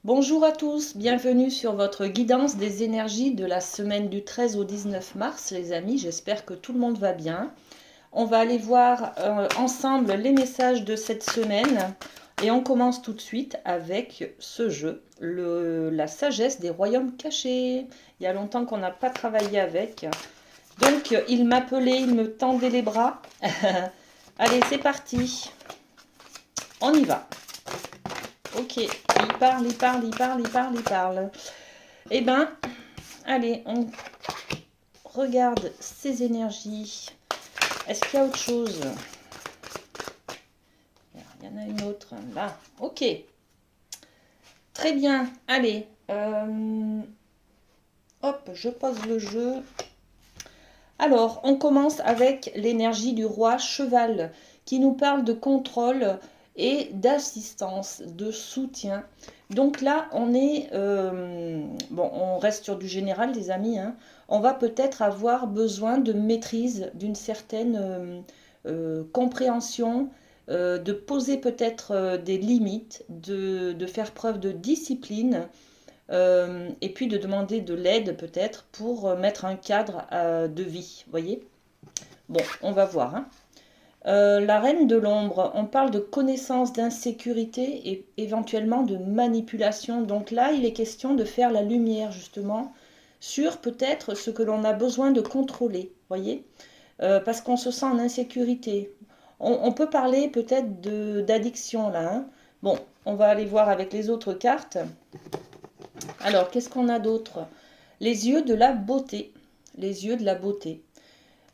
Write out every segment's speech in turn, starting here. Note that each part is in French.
Bonjour à tous, bienvenue sur votre guidance des énergies de la semaine du 13 au 19 mars, les amis. J'espère que tout le monde va bien. On va aller voir ensemble les messages de cette semaine et on commence tout de suite avec ce jeu, la sagesse des royaumes cachés. Il y a longtemps qu'on n'a pas travaillé avec. Donc il m'appelait, il me tendait les bras. Allez, c'est parti. On y va. Ok, il parle, il parle, il parle, il parle, il parle. Eh ben, allez, on regarde ces énergies. Est-ce qu'il y a autre chose? Il y en a une autre là. Ok, très bien. Allez, hop, je pose le jeu. Alors, on commence avec l'énergie du roi cheval qui nous parle de contrôle et d'assistance, de soutien. Donc là, on est... bon, on reste sur du général, les amis. Hein. On va peut-être avoir besoin de maîtrise, d'une certaine compréhension, de poser peut-être des limites, de faire preuve de discipline et puis de demander de l'aide peut-être pour mettre un cadre de vie, voyez. Bon, on va voir. Hein. La reine de l'ombre, on parle de connaissance, d'insécurité et éventuellement de manipulation. Donc là, il est question de faire la lumière justement sur peut-être ce que l'on a besoin de contrôler, voyez, parce qu'on se sent en insécurité. On peut parler peut-être d'addiction là. Hein. Bon, on va aller voir avec les autres cartes. Alors, qu'est-ce qu'on a d'autre? Les yeux de la beauté. Les yeux de la beauté.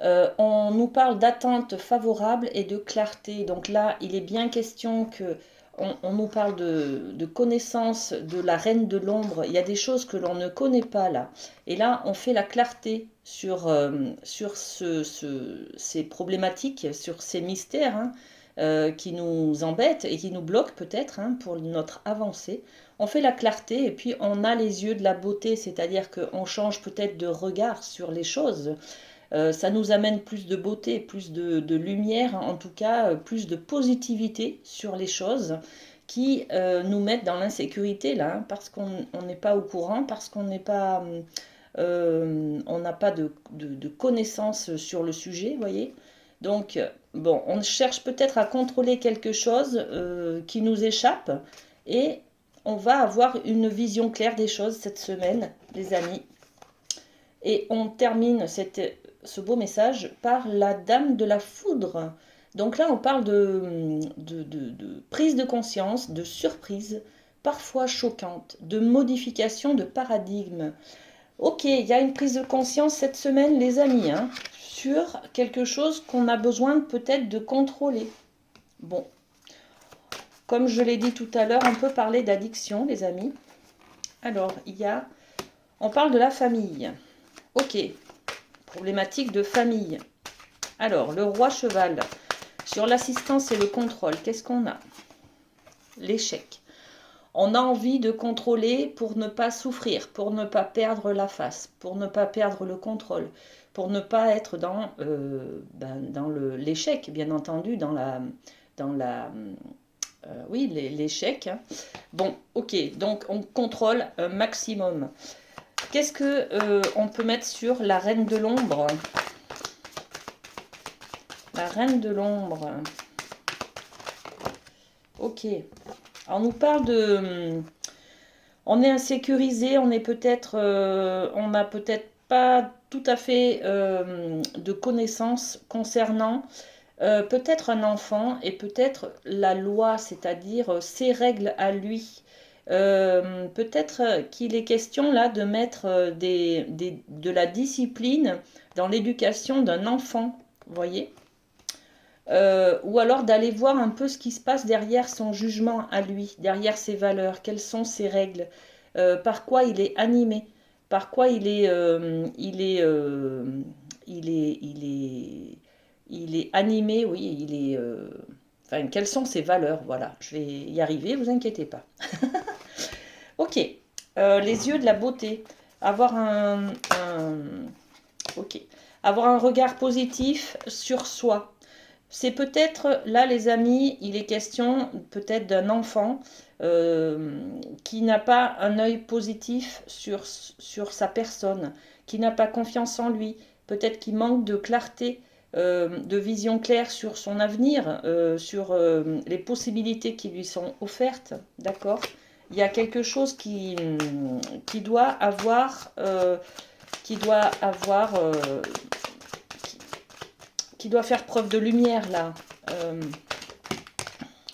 On nous parle d'attente favorable et de clarté. Donc là, il est bien question que on nous parle de connaissance de la reine de l'ombre. Il y a des choses que l'on ne connaît pas là. Et là, on fait la clarté sur ces problématiques, sur ces mystères qui nous embêtent et qui nous bloquent peut-être pour notre avancée. On fait la clarté et puis on a les yeux de la beauté, c'est-à-dire qu'on change peut-être de regard sur les choses. Ça nous amène plus de beauté, plus de lumière, en tout cas plus de positivité sur les choses qui nous mettent dans l'insécurité là, parce qu'on n'est pas au courant, parce qu'on n'est pas, on n'a pas de connaissances sur le sujet, vous voyez. Donc, bon, on cherche peut-être à contrôler quelque chose qui nous échappe et on va avoir une vision claire des choses cette semaine, les amis. Et on termine ce beau message par la dame de la foudre. Donc là, on parle de prise de conscience, de surprise, parfois choquante, de modification de paradigme. Ok, il y a une prise de conscience cette semaine, les amis, sur quelque chose qu'on a besoin peut-être de contrôler. Bon, comme je l'ai dit tout à l'heure, on peut parler d'addiction, les amis. Alors, on parle de la famille. Ok, problématique de famille. Alors, le roi cheval, sur l'assistance et le contrôle, qu'est-ce qu'on a? L'échec. On a envie de contrôler pour ne pas souffrir, pour ne pas perdre la face, pour ne pas perdre le contrôle, pour ne pas être dans l'échec, bien entendu, oui, l'échec. Hein. Bon, ok, donc on contrôle un maximum. Qu'est-ce que on peut mettre sur la reine de l'ombre? La reine de l'ombre. Ok. Alors, on nous parle de... On est insécurisé, on est peut-être... on n'a peut-être pas tout à fait de connaissances concernant peut-être un enfant et peut-être la loi, c'est-à-dire ses règles à lui. Peut-être qu'il est question là de mettre de la discipline dans l'éducation d'un enfant, vous voyez, ou alors d'aller voir un peu ce qui se passe derrière son jugement à lui, derrière ses valeurs, quelles sont ses règles, par quoi il est animé, par quoi il est animé, oui, enfin, quelles sont ses valeurs, voilà, je vais y arriver, vous inquiétez pas. Ok, les yeux de la beauté, avoir ok, avoir un regard positif sur soi. C'est peut-être, là les amis, il est question peut-être d'un enfant qui n'a pas un œil positif sur sa personne, qui n'a pas confiance en lui, peut-être qu'il manque de clarté, de vision claire sur son avenir, sur les possibilités qui lui sont offertes, d'accord? Il y a quelque chose qui doit avoir, qui doit faire preuve de lumière là.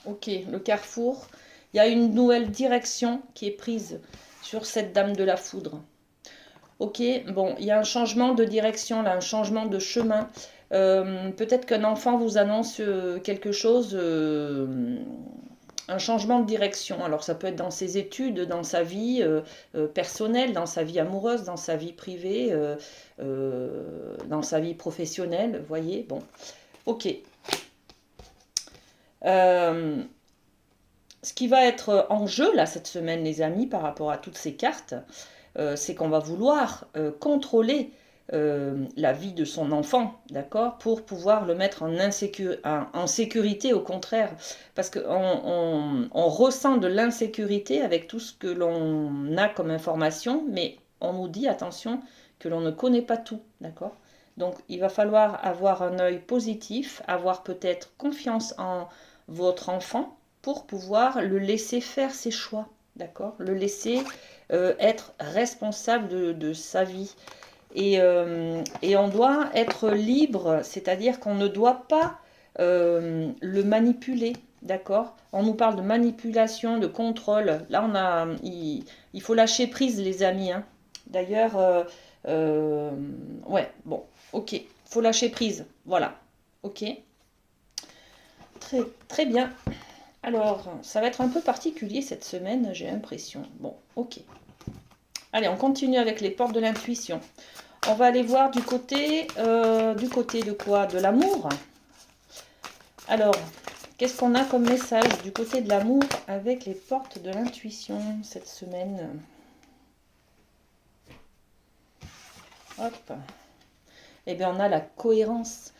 Ok, le carrefour. Il y a une nouvelle direction qui est prise sur cette dame de la foudre. Ok, bon, il y a un changement de direction là, un changement de chemin. Peut-être qu'un enfant vous annonce quelque chose, un changement de direction. Alors ça peut être dans ses études, dans sa vie personnelle, dans sa vie amoureuse, dans sa vie privée, dans sa vie professionnelle, vous voyez, bon. Ok. Ce qui va être en jeu là cette semaine, les amis, par rapport à toutes ces cartes, c'est qu'on va vouloir contrôler la vie de son enfant, d'accord, pour pouvoir le mettre en sécurité, au contraire, parce qu'on ressent de l'insécurité avec tout ce que l'on a comme information, mais on nous dit, attention, que l'on ne connaît pas tout, d'accord. Donc il va falloir avoir un œil positif, avoir peut-être confiance en votre enfant pour pouvoir le laisser faire ses choix, d'accord, le laisser être responsable de sa vie. Et on doit être libre, c'est-à-dire qu'on ne doit pas le manipuler, d'accord? On nous parle de manipulation, de contrôle. Là, il faut lâcher prise, les amis, hein. D'ailleurs, ouais, bon, ok, il faut lâcher prise, voilà, ok. Très, très bien. Alors, ça va être un peu particulier cette semaine, j'ai l'impression. Bon, ok. Allez, on continue avec les portes de l'intuition. On va aller voir du côté de quoi? De l'amour. Alors, qu'est-ce qu'on a comme message du côté de l'amour avec les portes de l'intuition cette semaine? Hop. Eh bien, on a la cohérence,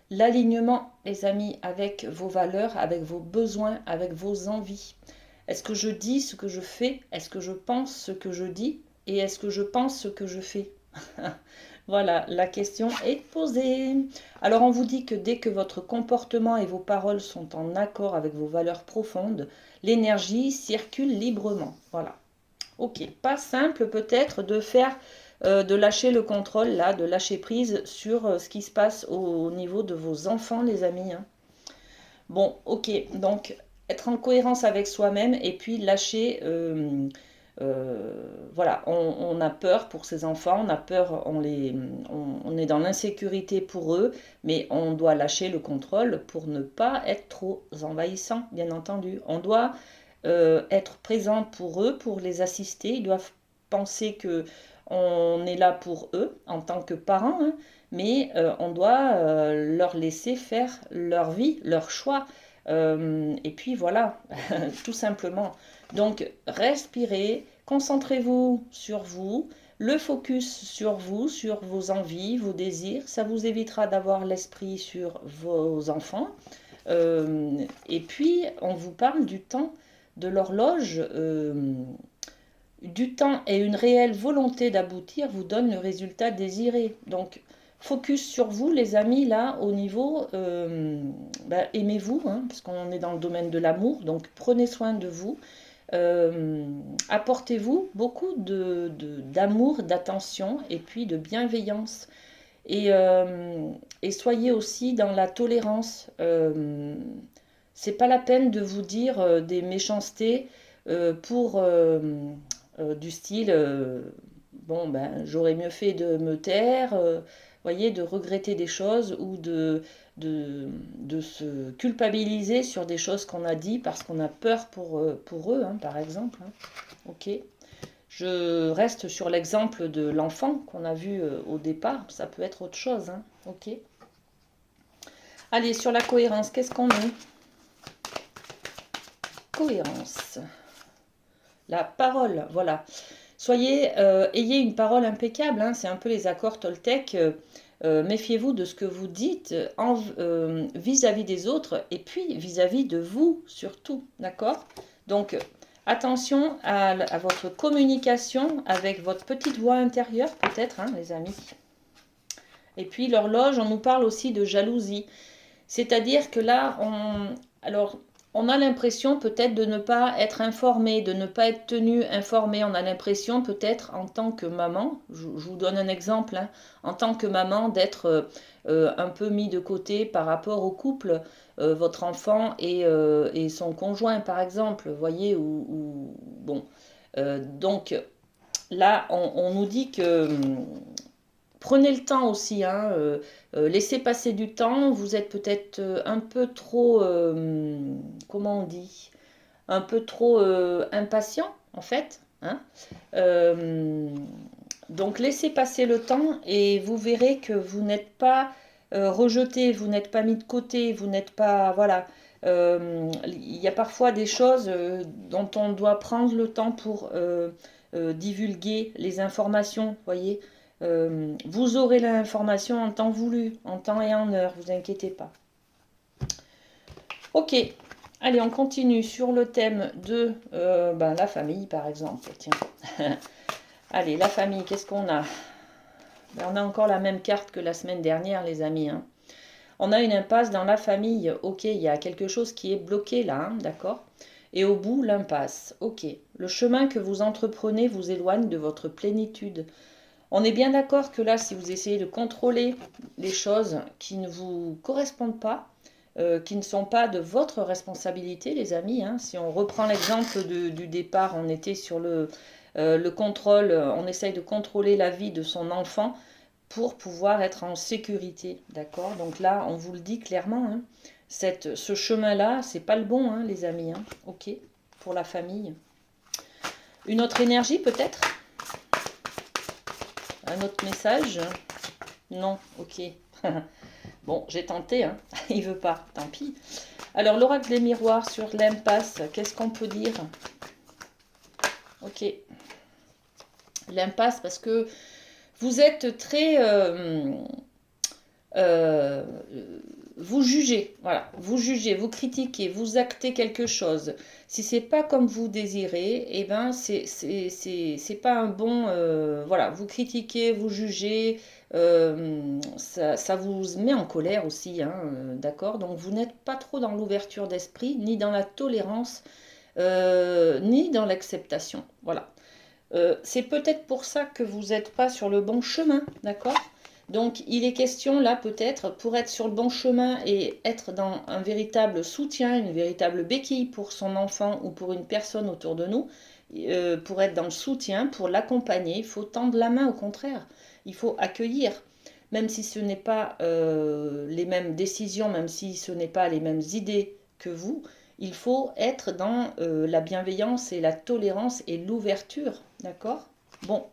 l'alignement, les amis, avec vos valeurs, avec vos besoins, avec vos envies. Est-ce que je dis ce que je fais? Est-ce que je pense ce que je dis? Et est-ce que je pense ce que je fais? Voilà, la question est posée. Alors on vous dit que dès que votre comportement et vos paroles sont en accord avec vos valeurs profondes, l'énergie circule librement. Voilà. Ok, pas simple peut-être de faire, de lâcher le contrôle là, de lâcher prise sur ce qui se passe au niveau de vos enfants, les amis, hein. Bon, ok, donc être en cohérence avec soi-même et puis lâcher. Voilà, on a peur pour ces enfants, on a peur, on est dans l'insécurité pour eux, mais on doit lâcher le contrôle pour ne pas être trop envahissant, bien entendu. On doit être présent pour eux, pour les assister. Ils doivent penser que on est là pour eux en tant que parents, hein, mais on doit leur laisser faire leur vie, leur choix. Et puis voilà, tout simplement. Donc respirez, concentrez-vous sur vous, le focus sur vous, sur vos envies, vos désirs. Ça vous évitera d'avoir l'esprit sur vos enfants. Et puis on vous parle du temps, de l'horloge. Du temps et une réelle volonté d'aboutir vous donnent le résultat désiré. Donc, focus sur vous, les amis, là, au niveau, aimez-vous, hein, parce qu'on est dans le domaine de l'amour, donc prenez soin de vous. Apportez-vous beaucoup d'amour, d'attention et puis de bienveillance. Et soyez aussi dans la tolérance. C'est pas la peine de vous dire des méchancetés pour du style bon ben j'aurais mieux fait de me taire, voyez, de regretter des choses ou de se culpabiliser sur des choses qu'on a dit parce qu'on a peur pour eux, hein, par exemple, hein. Ok, je reste sur l'exemple de l'enfant qu'on a vu au départ, ça peut être autre chose, hein. Ok, allez, sur la cohérence, qu'est-ce qu'on met? Cohérence, la parole, voilà. Ayez une parole impeccable, hein, c'est un peu les accords Toltec. Méfiez-vous de ce que vous dites vis-à-vis des autres et puis vis-à-vis de vous surtout, d'accord? Donc, Attention à votre communication avec votre petite voix intérieure, peut-être, hein, les amis. Et puis l'horloge, on nous parle aussi de jalousie. C'est-à-dire que là, on a l'impression peut-être de ne pas être informé, de ne pas être tenu informé. On a l'impression peut-être en tant que maman, je vous donne un exemple, hein, en tant que maman d'être un peu mis de côté par rapport au couple, votre enfant et son conjoint par exemple, vous voyez, bon. Donc là, on nous dit que prenez le temps aussi, hein, laissez passer du temps. Vous êtes peut-être un peu trop, comment on dit, un peu trop impatient en fait. Hein. Euh, donc laissez passer le temps et vous verrez que vous n'êtes pas rejeté, vous n'êtes pas mis de côté, vous n'êtes pas, voilà. Il y a parfois des choses dont on doit prendre le temps pour divulguer les informations, voyez. Vous aurez l'information en temps voulu, en temps et en heure, vous inquiétez pas. Ok, allez, on continue sur le thème de la famille, par exemple. Tiens. Allez, la famille, qu'est-ce qu'on a? On a encore la même carte que la semaine dernière, les amis. Hein. On a une impasse dans la famille. Ok, il y a quelque chose qui est bloqué là, hein, d'accord? Et au bout, l'impasse. Ok, le chemin que vous entreprenez vous éloigne de votre plénitude. On est bien d'accord que là, si vous essayez de contrôler les choses qui ne vous correspondent pas, qui ne sont pas de votre responsabilité, les amis, hein, si on reprend l'exemple du départ, on était sur le contrôle, on essaye de contrôler la vie de son enfant pour pouvoir être en sécurité, d'accord? Donc là, on vous le dit clairement, hein, ce chemin-là, c'est pas le bon, hein, les amis, hein, ok, pour la famille. Une autre énergie peut-être? Un autre message? Non, ok. Bon, j'ai tenté, hein. Il veut pas, tant pis. Alors, l'oracle des miroirs sur l'impasse, qu'est-ce qu'on peut dire? Ok. L'impasse, parce que vous êtes très... vous jugez, voilà, vous jugez, vous critiquez, vous actez quelque chose. Si c'est pas comme vous désirez, eh ben c'est pas un bon, voilà, vous critiquez, vous jugez, ça vous met en colère aussi, hein, d'accord. Donc vous n'êtes pas trop dans l'ouverture d'esprit, ni dans la tolérance, ni dans l'acceptation, voilà. C'est peut-être pour ça que vous n'êtes pas sur le bon chemin, d'accord? Donc, il est question là peut-être pour être sur le bon chemin et être dans un véritable soutien, une véritable béquille pour son enfant ou pour une personne autour de nous, pour être dans le soutien, pour l'accompagner, il faut tendre la main au contraire. Il faut accueillir, même si ce n'est pas les mêmes décisions, même si ce n'est pas les mêmes idées que vous, il faut être dans la bienveillance et la tolérance et l'ouverture, d'accord? Bon,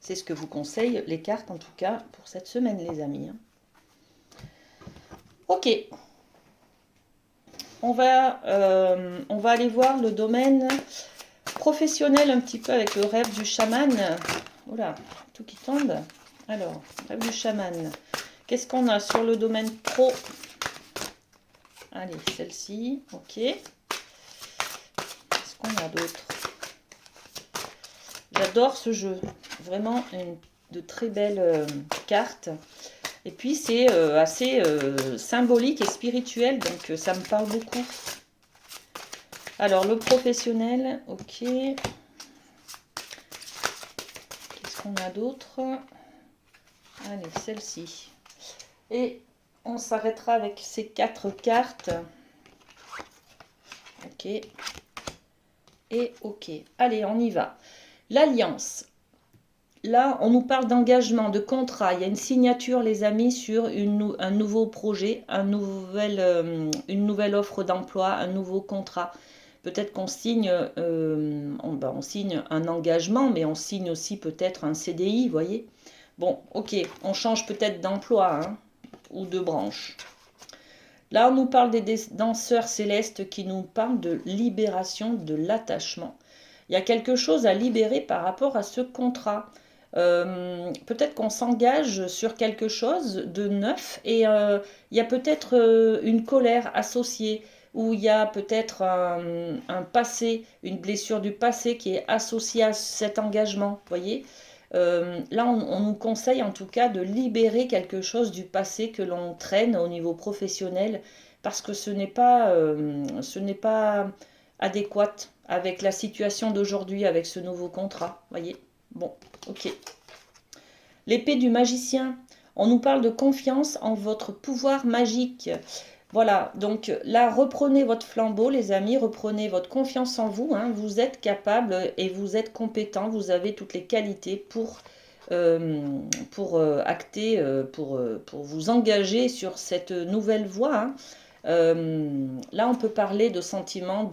c'est ce que vous conseillent les cartes, en tout cas, pour cette semaine, les amis. Ok. On va aller voir le domaine professionnel un petit peu avec le rêve du chaman. Oula, tout qui tombe. Alors, rêve du chaman. Qu'est-ce qu'on a sur le domaine pro? Allez, celle-ci. Ok. Qu'est-ce qu'on a d'autre? J'adore ce jeu. Vraiment de très belles cartes. Et puis c'est assez symbolique et spirituel, donc ça me parle beaucoup. Alors le professionnel, ok. Qu'est-ce qu'on a d'autre? Allez, celle-ci. Et on s'arrêtera avec ces 4 cartes. Ok. Et ok. Allez, on y va. L'alliance. Là, on nous parle d'engagement, de contrat. Il y a une signature, les amis, sur un nouveau projet, une nouvelle offre d'emploi, un nouveau contrat. Peut-être qu'on signe, on signe un engagement, mais on signe aussi peut-être un CDI, vous voyez. Bon, ok, on change peut-être d'emploi, hein, ou de branche. Là, on nous parle des danseurs célestes qui nous parlent de libération de l'attachement. Il y a quelque chose à libérer par rapport à ce contrat. Peut-être qu'on s'engage sur quelque chose de neuf et il y a peut-être une colère associée où il y a peut-être un passé, une blessure du passé qui est associée à cet engagement, voyez. Là, on nous conseille en tout cas de libérer quelque chose du passé que l'on traîne au niveau professionnel parce que ce n'est pas adéquat avec la situation d'aujourd'hui, avec ce nouveau contrat, voyez. Bon, ok. L'épée du magicien. On nous parle de confiance en votre pouvoir magique. Voilà, donc là, reprenez votre flambeau, les amis, reprenez votre confiance en vous. Hein. Vous êtes capable et vous êtes compétent, vous avez toutes les qualités acter, pour vous engager sur cette nouvelle voie. Hein. Là, on peut parler de sentiment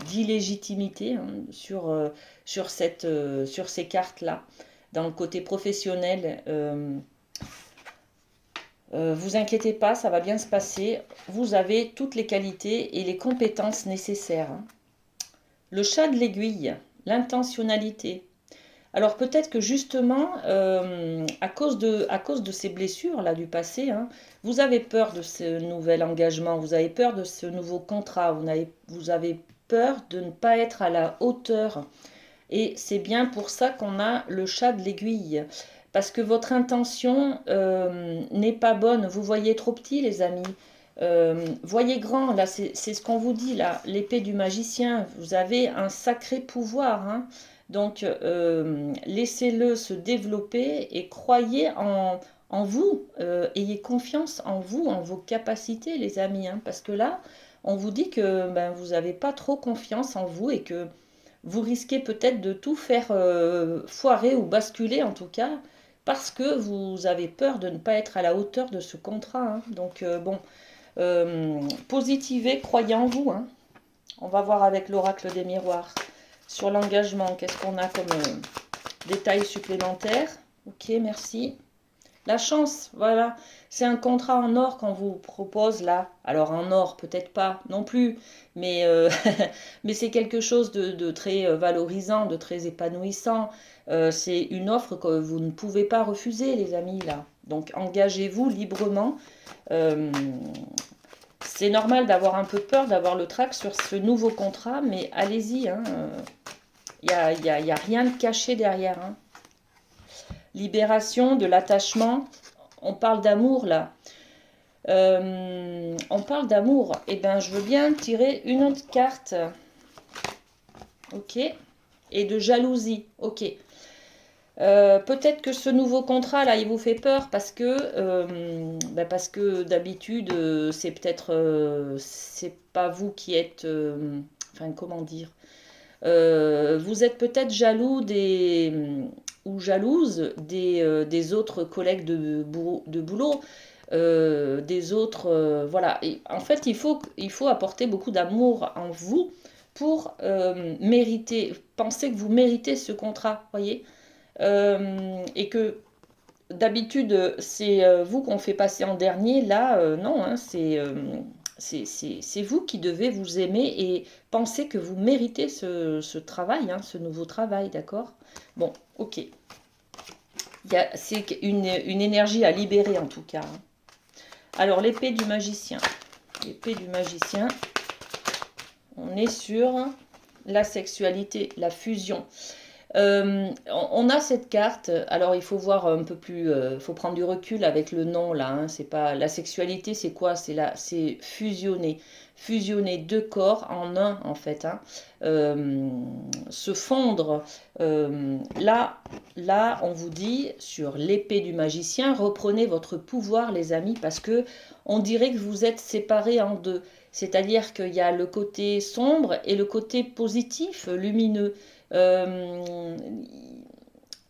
d'illégitimité hein, sur ces cartes-là. Dans le côté professionnel, vous inquiétez pas, ça va bien se passer. Vous avez toutes les qualités et les compétences nécessaires. Hein. Le chat de l'aiguille, l'intentionnalité. Alors peut-être que justement, à cause de ces blessures-là du passé, hein, vous avez peur de ce nouvel engagement, vous avez peur de ce nouveau contrat, vous avez peur de ne pas être à la hauteur. Et c'est bien pour ça qu'on a le chat de l'aiguille. Parce que votre intention n'est pas bonne. Vous voyez trop petit, les amis. Voyez grand, là, c'est ce qu'on vous dit, là. L'épée du magicien, vous avez un sacré pouvoir. Hein. Donc, laissez-le se développer et croyez en vous. Ayez confiance en vous, en vos capacités, les amis. Hein, parce que là, on vous dit que ben, vous n'avez pas trop confiance en vous et que vous risquez peut-être de tout faire foirer ou basculer en tout cas, parce que vous avez peur de ne pas être à la hauteur de ce contrat. Hein. Donc bon, positivez, croyez en vous. Hein. On va voir avec l'oracle des miroirs. Sur l'engagement, qu'est-ce qu'on a comme détails supplémentaires? Ok, merci. La chance, voilà. C'est un contrat en or qu'on vous propose là. Alors en or, peut-être pas non plus, mais, mais c'est quelque chose de très valorisant, de très épanouissant. C'est une offre que vous ne pouvez pas refuser, les amis, là. Donc engagez-vous librement. Euh, c'est normal d'avoir un peu peur, d'avoir le trac sur ce nouveau contrat, mais allez-y. Hein. Y a rien de caché derrière. Hein. Libération de l'attachement. On parle d'amour là. On parle d'amour. Eh bien, je veux bien tirer une autre carte. Ok. Et de jalousie. Ok. Peut-être que ce nouveau contrat là, il vous fait peur parce que d'habitude, c'est peut-être, c'est pas vous qui êtes, enfin comment dire, vous êtes peut-être jaloux ou jalouse des autres collègues de boulot, des autres, voilà. Et en fait, il faut apporter beaucoup d'amour en vous pour mériter, penser que vous méritez ce contrat, voyez. Et que d'habitude, c'est vous qu'on fait passer en dernier. Là, non, hein, c'est vous qui devez vous aimer et penser que vous méritez ce travail, hein, ce nouveau travail, d'accord? Bon, ok. C'est une énergie à libérer en tout cas. Hein. Alors, l'épée du magicien. L'épée du magicien, on est sur la sexualité, la fusion. On a cette carte, alors il faut voir un peu plus, faut prendre du recul avec le nom là, hein, c'est pas la sexualité, c'est quoi? C'est fusionner deux corps en un en fait, hein, se fondre. Là, on vous dit sur l'épée du magicien, reprenez votre pouvoir les amis, parce que on dirait que vous êtes séparés en deux, c'est-à-dire qu'il y a le côté sombre et le côté positif, lumineux. Euh,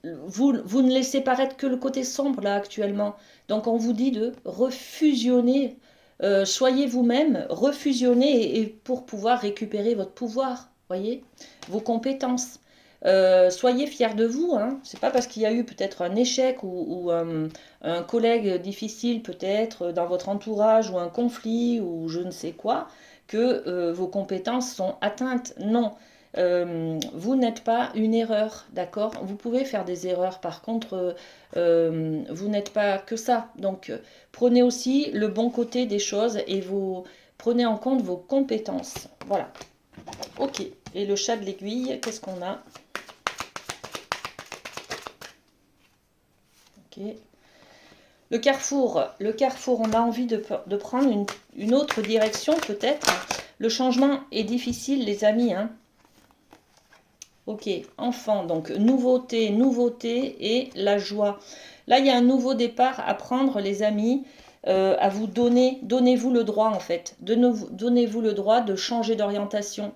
vous ne laissez paraître que le côté sombre là actuellement. Donc on vous dit de refusionner. Soyez vous-même, refusionnez et pour pouvoir récupérer votre pouvoir, voyez, vos compétences. Soyez fiers de vous. Hein. C'est pas parce qu'il y a eu peut-être un échec ou un collègue difficile peut-être dans votre entourage ou un conflit ou je ne sais quoi que vos compétences sont atteintes. Non. Vous n'êtes pas une erreur, d'accord? Vous pouvez faire des erreurs, par contre, vous n'êtes pas que ça. Donc, prenez aussi le bon côté des choses et Prenez en compte vos compétences. Voilà. Ok. Et le chat de l'aiguille, qu'est-ce qu'on a? Ok. Le carrefour, on a envie de prendre une autre direction peut-être. Le changement est difficile, les amis, hein. Ok, enfant, donc nouveauté, et la joie. Là, il y a un nouveau départ à prendre, les amis, à vous donner. Donnez-vous le droit, en fait. Donnez-vous le droit de changer d'orientation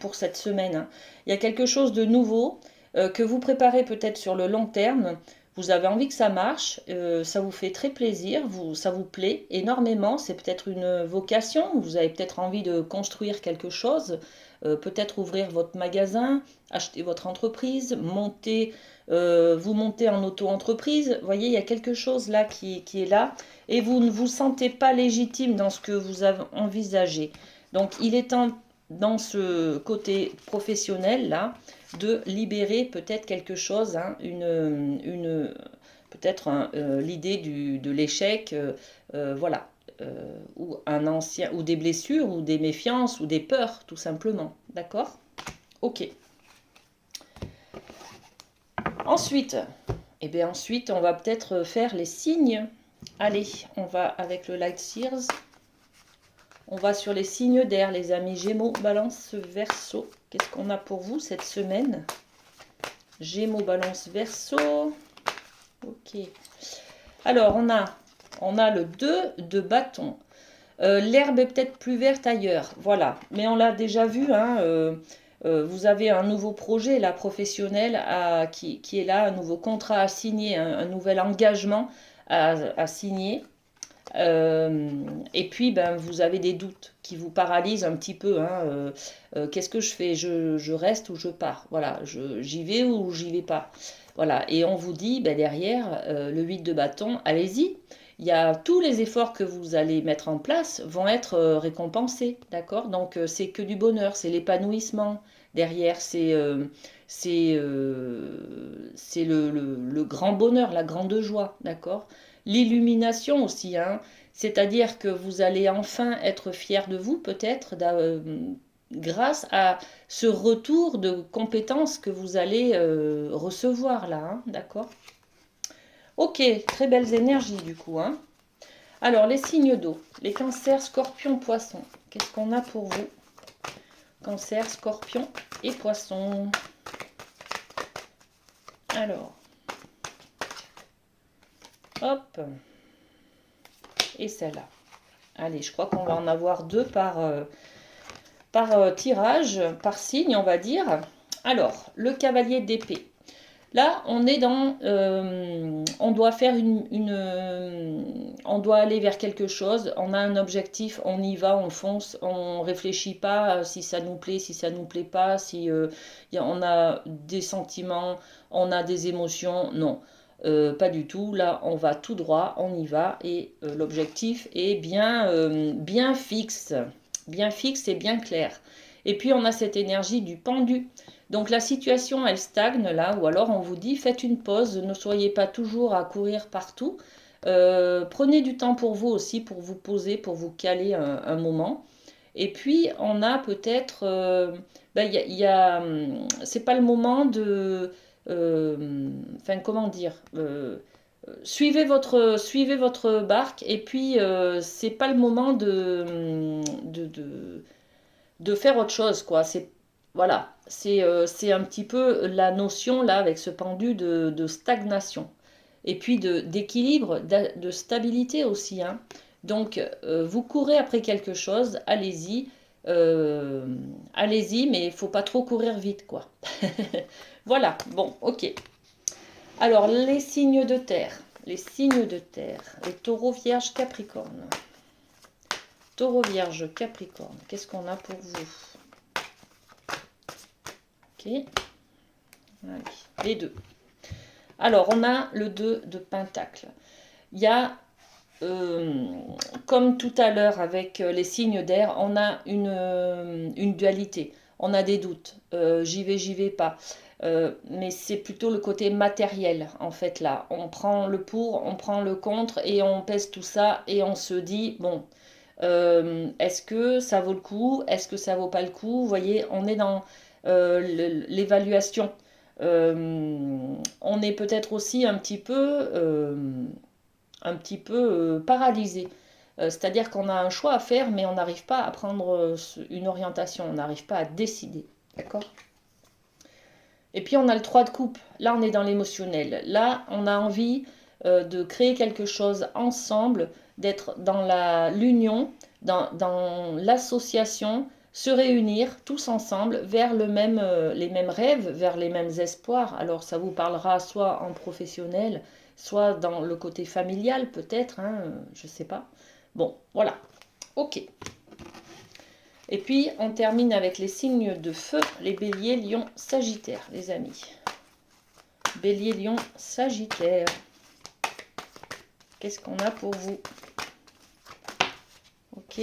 pour cette semaine, hein. Il y a quelque chose de nouveau que vous préparez peut-être sur le long terme. Vous avez envie que ça marche, ça vous fait très plaisir, ça vous plaît énormément. C'est peut-être une vocation, vous avez peut-être envie de construire quelque chose. Peut-être ouvrir votre magasin, acheter votre entreprise, vous montez en auto-entreprise. Vous voyez, il y a quelque chose là qui est là et vous ne vous sentez pas légitime dans ce que vous avez envisagé. Donc, il est temps, dans ce côté professionnel là, de libérer peut-être quelque chose, hein, peut-être l'idée de l'échec, voilà. Ou un ancien, ou des blessures, ou des méfiances, ou des peurs, tout simplement. D'accord? Ok. Ensuite, ensuite, on va peut-être faire les signes. Allez, on va avec le Light Sears. On va sur les signes d'air, les amis Gémeaux, Balance, Verseau. Qu'est-ce qu'on a pour vous cette semaine? Gémeaux, Balance, Verseau. Ok. Alors, on a le 2 de bâton. L'herbe est peut-être plus verte ailleurs, voilà. Mais on l'a déjà vu, hein, vous avez un nouveau projet là, professionnel qui est là, un nouveau contrat à signer, un nouvel engagement à signer. Et puis, ben, vous avez des doutes qui vous paralysent un petit peu, hein. Qu'est-ce que je fais? Je reste ou je pars? Voilà, j'y vais ou j'y vais pas? Voilà, et on vous dit, ben, derrière, le 8 de bâton, allez-y. Il y a tous les efforts que vous allez mettre en place vont être récompensés, d'accord? Donc, c'est que du bonheur, c'est l'épanouissement. Derrière, c'est le grand bonheur, la grande joie, d'accord? L'illumination aussi, hein. C'est-à-dire que vous allez enfin être fier de vous, peut-être, grâce à ce retour de compétences que vous allez recevoir là, hein, d'accord? Ok, très belles énergies du coup, hein. Alors, les signes d'eau, les cancers, scorpions, poissons. Qu'est-ce qu'on a pour vous? Cancer, scorpion et poisson. Alors, hop, et celle-là. Allez, je crois qu'on va en avoir deux par tirage, par signe, on va dire. Alors, le cavalier d'épée. Là, on est dans, on doit faire on doit aller vers quelque chose. On a un objectif, on y va, on fonce, on réfléchit pas si ça nous plaît, si ça nous plaît pas, si on a des sentiments, on a des émotions. Non, pas du tout. Là, on va tout droit, on y va et l'objectif est bien fixe et bien clair. Et puis, on a cette énergie du pendu. Donc la situation, elle stagne là, ou alors on vous dit faites une pause, ne soyez pas toujours à courir partout. Prenez du temps pour vous aussi, pour vous poser, pour vous caler un moment. Et puis on a peut-être, ben, c'est pas le moment de, enfin comment dire, suivez votre barque et puis c'est pas le moment de faire autre chose, quoi. Voilà, c'est un petit peu la notion là avec ce pendu de stagnation et puis d'équilibre, de stabilité aussi, hein. Donc vous courez après quelque chose, allez-y, mais il faut pas trop courir vite, quoi. Voilà, bon, ok. Alors les signes de terre, les taureaux, vierges, capricorne. Taureau, vierge, capricorne, qu'est-ce qu'on a pour vous? Ok, allez, les deux. Alors, on a le 2 de pentacle. Il y a, comme tout à l'heure avec les signes d'air, on a une dualité. On a des doutes. J'y vais pas. Mais c'est plutôt le côté matériel, en fait, là. On prend le pour, on prend le contre et on pèse tout ça et on se dit, bon, Est-ce que ça vaut le coup? Est-ce que ça vaut pas le coup? Vous voyez, on est dans l'évaluation. On est peut-être aussi un petit peu paralysé. C'est-à-dire qu'on a un choix à faire, mais on n'arrive pas à prendre une orientation, on n'arrive pas à décider. D'accord? Et puis on a le 3 de coupe. Là, on est dans l'émotionnel. Là, on a envie de créer quelque chose ensemble, d'être dans l'union, dans l'association, se réunir tous ensemble vers les mêmes rêves, vers les mêmes espoirs. Alors ça vous parlera soit en professionnel, soit dans le côté familial peut-être, hein, je ne sais pas. Bon, voilà. Ok. Et puis, on termine avec les signes de feu, les béliers, lions, sagittaires, les amis. Bélier, lion, sagittaire. Qu'est-ce qu'on a pour vous? Ok.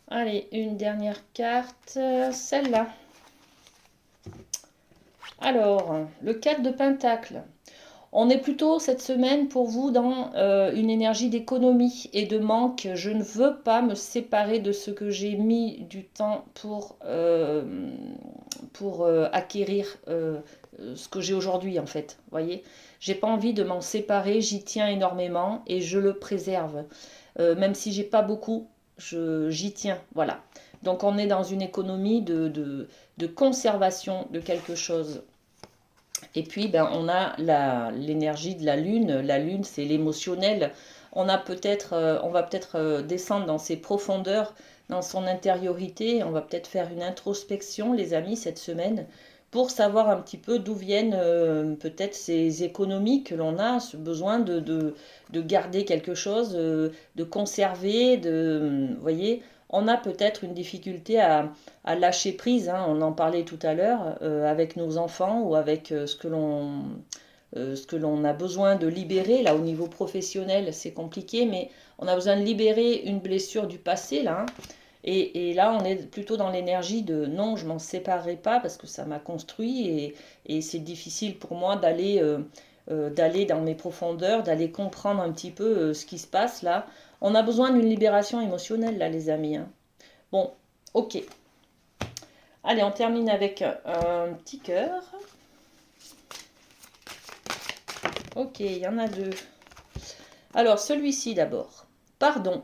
Allez, une dernière carte, celle-là. Alors, le 4 de Pentacle. On est plutôt cette semaine pour vous dans une énergie d'économie et de manque. Je ne veux pas me séparer de ce que j'ai mis du temps pour acquérir ce que j'ai aujourd'hui en fait. Voyez, j'ai pas envie de m'en séparer, j'y tiens énormément et je le préserve. Même si j'ai pas beaucoup, j'y tiens. Voilà. Donc on est dans une économie de conservation de quelque chose. Et puis, ben, on a l'énergie de la lune. La lune, c'est l'émotionnel. On va peut-être descendre dans ses profondeurs, dans son intériorité. On va peut-être faire une introspection, les amis, cette semaine, pour savoir un petit peu d'où viennent peut-être ces économies que l'on a, ce besoin de garder quelque chose, de conserver, vous voyez, on a peut-être une difficulté à lâcher prise, hein, on en parlait tout à l'heure, avec nos enfants ou avec ce que l'on a besoin de libérer. Là, au niveau professionnel, c'est compliqué, mais on a besoin de libérer une blessure du passé, là. Hein. Et là, on est plutôt dans l'énergie de non, je m'en séparerai pas parce que ça m'a construit et c'est difficile pour moi d'aller dans mes profondeurs, d'aller comprendre un petit peu ce qui se passe là. On a besoin d'une libération émotionnelle, là, les amis. Hein. Bon, ok. Allez, on termine avec un petit cœur. Ok, il y en a deux. Alors, celui-ci d'abord. Pardon.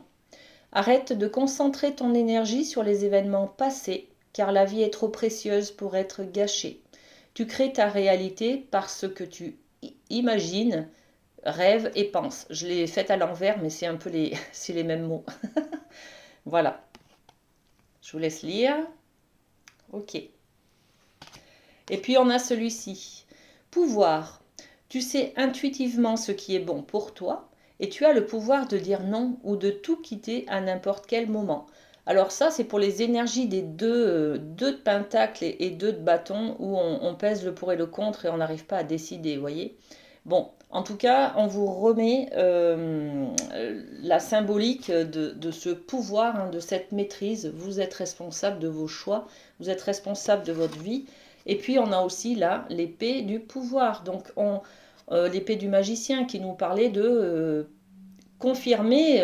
Arrête de concentrer ton énergie sur les événements passés, car la vie est trop précieuse pour être gâchée. Tu crées ta réalité par ce que tu imagines, rêves et penses. Je l'ai faite à l'envers, mais c'est un peu c'est les mêmes mots. Voilà. Je vous laisse lire. Ok. Et puis on a celui-ci. Pouvoir. Tu sais intuitivement ce qui est bon pour toi et tu as le pouvoir de dire non ou de tout quitter à n'importe quel moment. Alors ça, c'est pour les énergies des deux de pentacle et deux de bâton où on pèse le pour et le contre et on n'arrive pas à décider, vous voyez. Bon, en tout cas, on vous remet la symbolique de ce pouvoir, hein, de cette maîtrise. Vous êtes responsable de vos choix, vous êtes responsable de votre vie. Et puis, on a aussi là l'épée du pouvoir. Donc, l'épée du magicien qui nous parlait de confirmer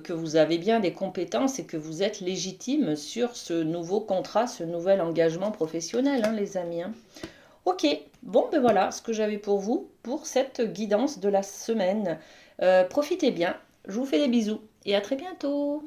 que vous avez bien des compétences et que vous êtes légitime sur ce nouveau contrat, ce nouvel engagement professionnel, hein, les amis. Hein. Ok, bon ben voilà ce que j'avais pour vous pour cette guidance de la semaine. Profitez bien, je vous fais des bisous et à très bientôt.